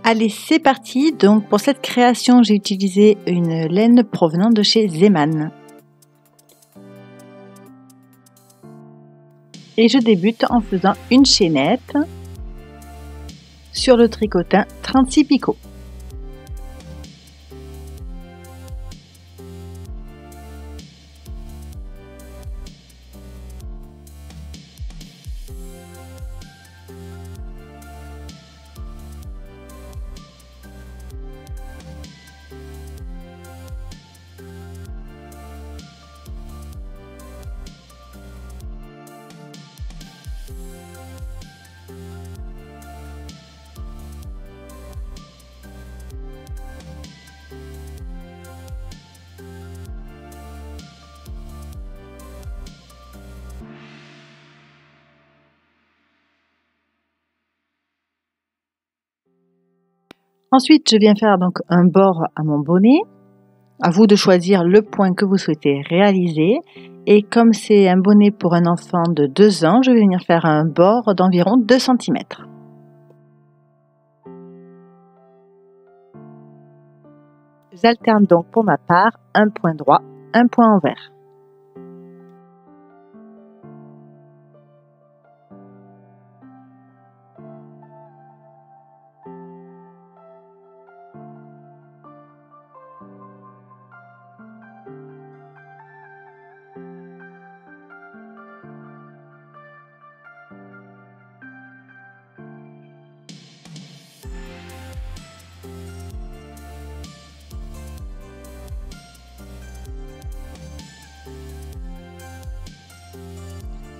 Allez, c'est parti. Donc pour cette création, j'ai utilisé une laine provenant de chez Zeman. Et je débute en faisant une chaînette sur le tricotin 36 picots. Ensuite, je viens faire donc un bord à mon bonnet. À vous de choisir le point que vous souhaitez réaliser. Et comme c'est un bonnet pour un enfant de 2 ans, je vais venir faire un bord d'environ 2 cm. J'alterne donc pour ma part un point droit, un point envers.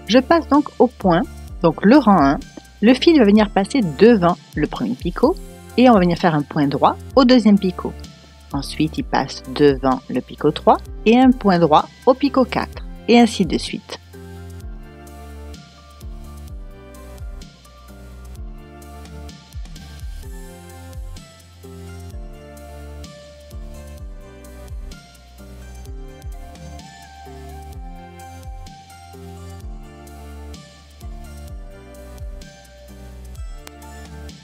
Je passe donc au point, donc le rang 1. Le fil va venir passer devant le premier picot et on va venir faire un point droit au deuxième picot. Ensuite, il passe devant le picot 3 et un point droit au picot 4 et ainsi de suite.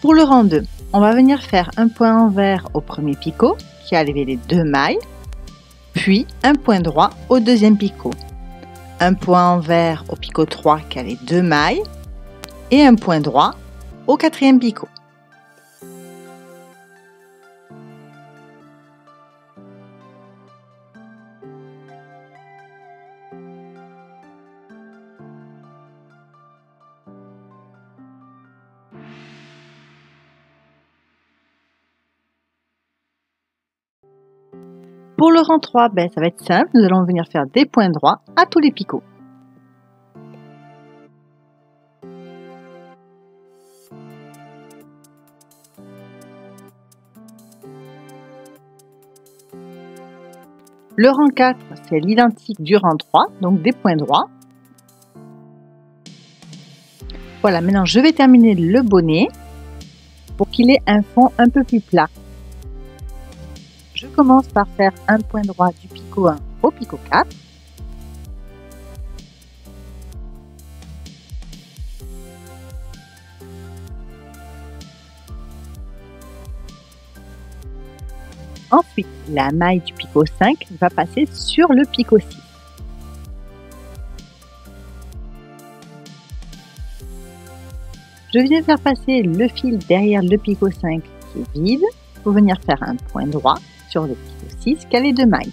Pour le rang 2, on va venir faire un point envers au premier picot qui a levé les 2 mailles, puis un point droit au deuxième picot, un point envers au picot 3 qui a les 2 mailles et un point droit au quatrième picot. Pour le rang 3, ça va être simple, nous allons venir faire des points droits à tous les picots. Le rang 4, c'est l'identique du rang 3, donc des points droits. Voilà, maintenant je vais terminer le bonnet pour qu'il ait un fond un peu plus plat. Je commence par faire un point droit du picot 1 au picot 4. Ensuite, la maille du picot 5 va passer sur le picot 6. Je viens faire passer le fil derrière le picot 5 qui est vide pour venir faire un point droit sur le picot 6 qui a les 2 mailles.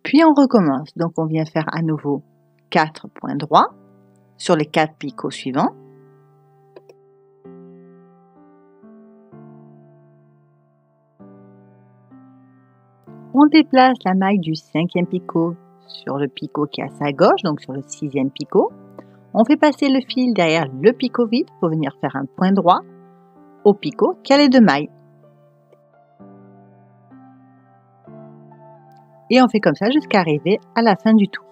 Puis on recommence, donc on vient faire à nouveau 4 points droits sur les 4 picots suivants. On déplace la maille du 5e picot sur le picot qui est à sa gauche, donc sur le 6e picot. On fait passer le fil derrière le picot vide pour venir faire un point droit au picot qui a les 2 mailles. Et on fait comme ça jusqu'à arriver à la fin du tour.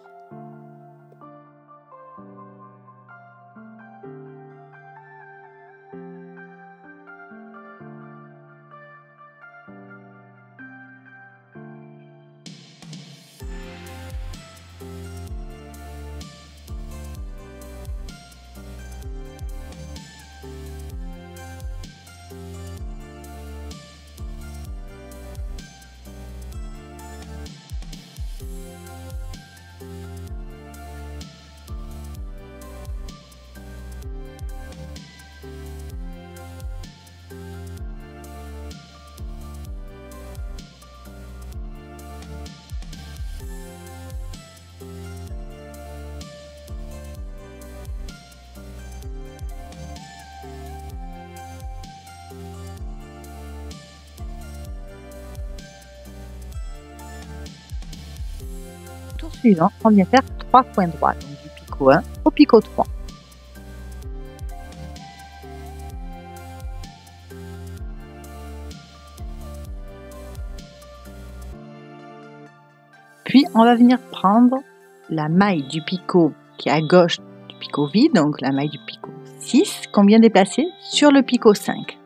suivant, on vient faire 3 points droits, donc du picot 1 au picot 3. Puis on va venir prendre la maille du picot qui est à gauche du picot vide, donc la maille du picot 6 qu'on vient déplacer sur le picot 5.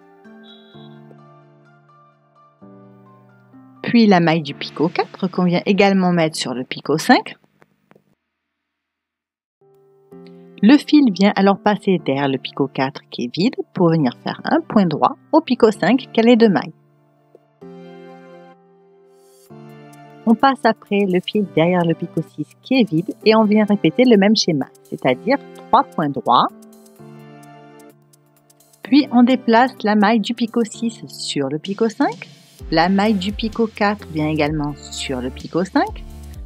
Puis la maille du picot 4 qu'on vient également mettre sur le picot 5. Le fil vient alors passer derrière le picot 4 qui est vide pour venir faire un point droit au picot 5 qui a les 2 mailles. On passe après le fil derrière le picot 6 qui est vide et on vient répéter le même schéma, c'est-à-dire 3 points droits. Puis on déplace la maille du picot 6 sur le picot 5. La maille du picot 4 vient également sur le picot 5.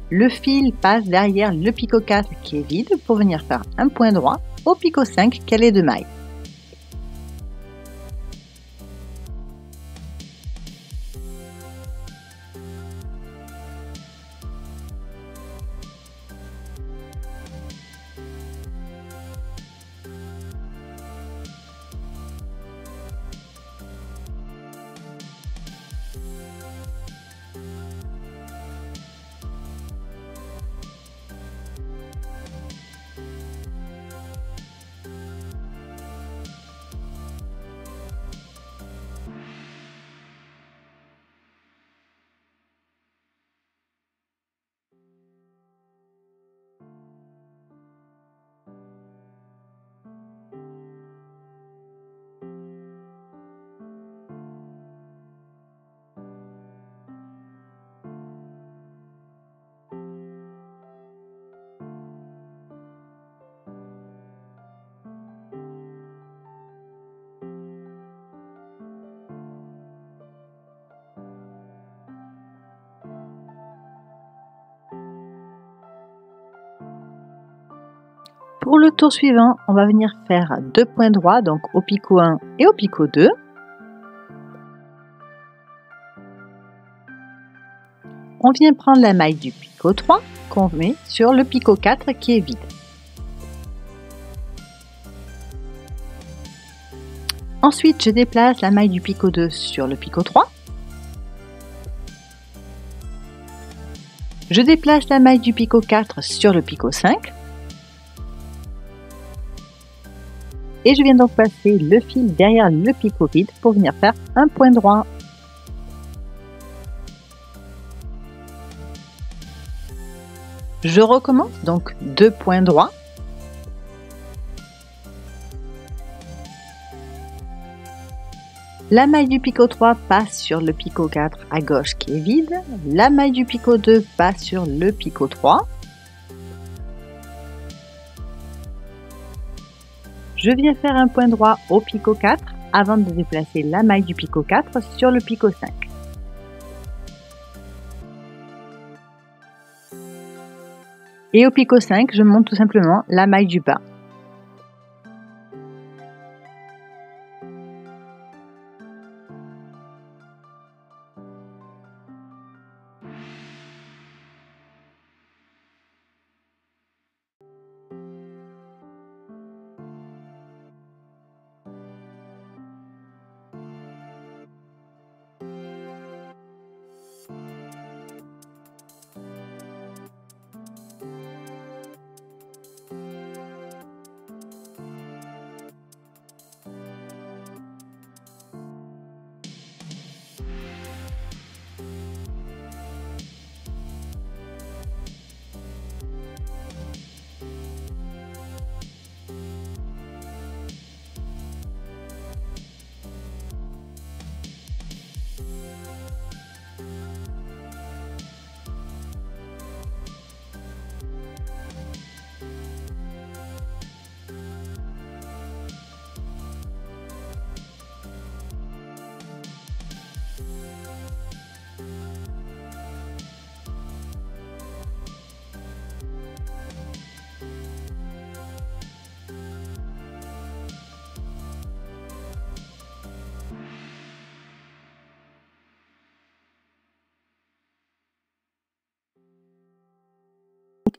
Le fil passe derrière le picot 4 qui est vide pour venir faire un point droit au picot 5 qui a les 2 mailles. Pour le tour suivant, on va venir faire 2 points droits, donc au picot 1 et au picot 2. On vient prendre la maille du picot 3 qu'on met sur le picot 4 qui est vide. Ensuite, je déplace la maille du picot 2 sur le picot 3. Je déplace la maille du picot 4 sur le picot 5. Et je viens donc passer le fil derrière le picot vide pour venir faire un point droit. Je recommence donc 2 points droits. La maille du picot 3 passe sur le picot 4 à gauche qui est vide. La maille du picot 2 passe sur le picot 3. Je viens faire un point droit au picot 4 avant de déplacer la maille du picot 4 sur le picot 5. Et au picot 5, je monte tout simplement la maille du bas.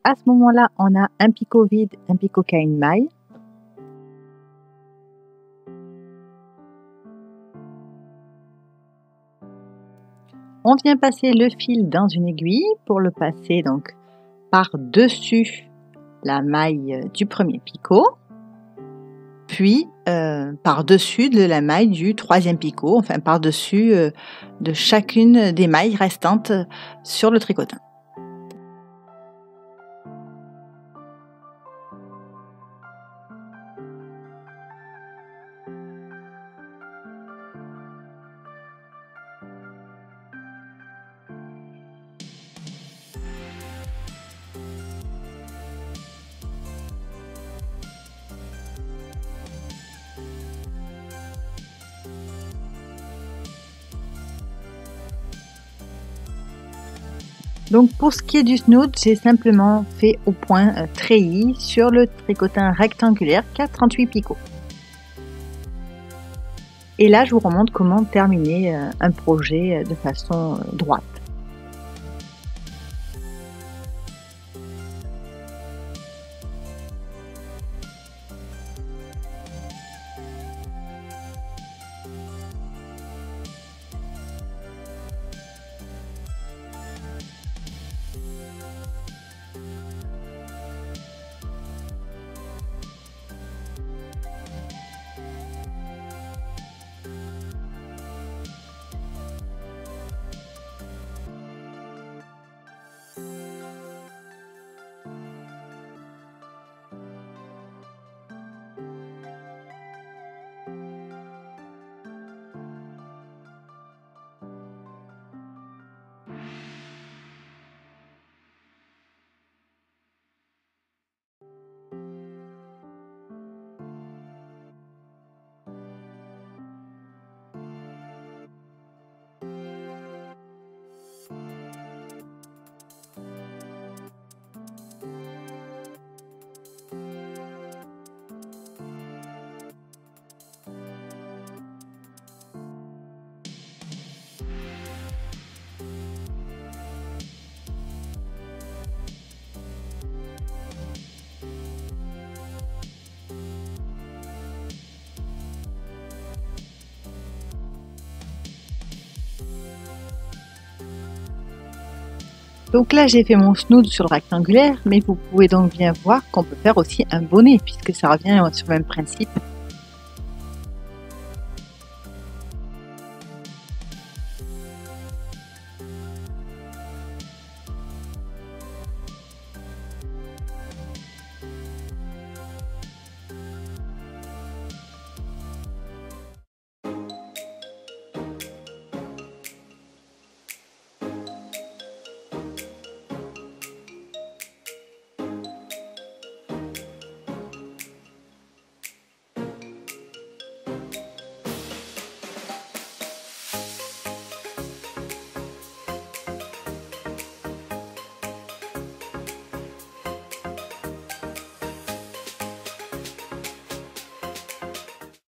à ce moment-là, on a un picot vide, un picot qui a une maille. On vient passer le fil dans une aiguille pour le passer donc par-dessus la maille du premier picot, puis par-dessus de la maille du troisième picot, enfin par-dessus de chacune des mailles restantes sur le tricotin. Donc pour ce qui est du snood, j'ai simplement fait au point treillis sur le tricotin rectangulaire qui a 38 picots. Et là, je vous remontre comment terminer un projet de façon droite. Donc là, j'ai fait mon snood sur le rectangulaire, mais vous pouvez donc bien voir qu'on peut faire aussi un bonnet, puisque ça revient sur le même principe.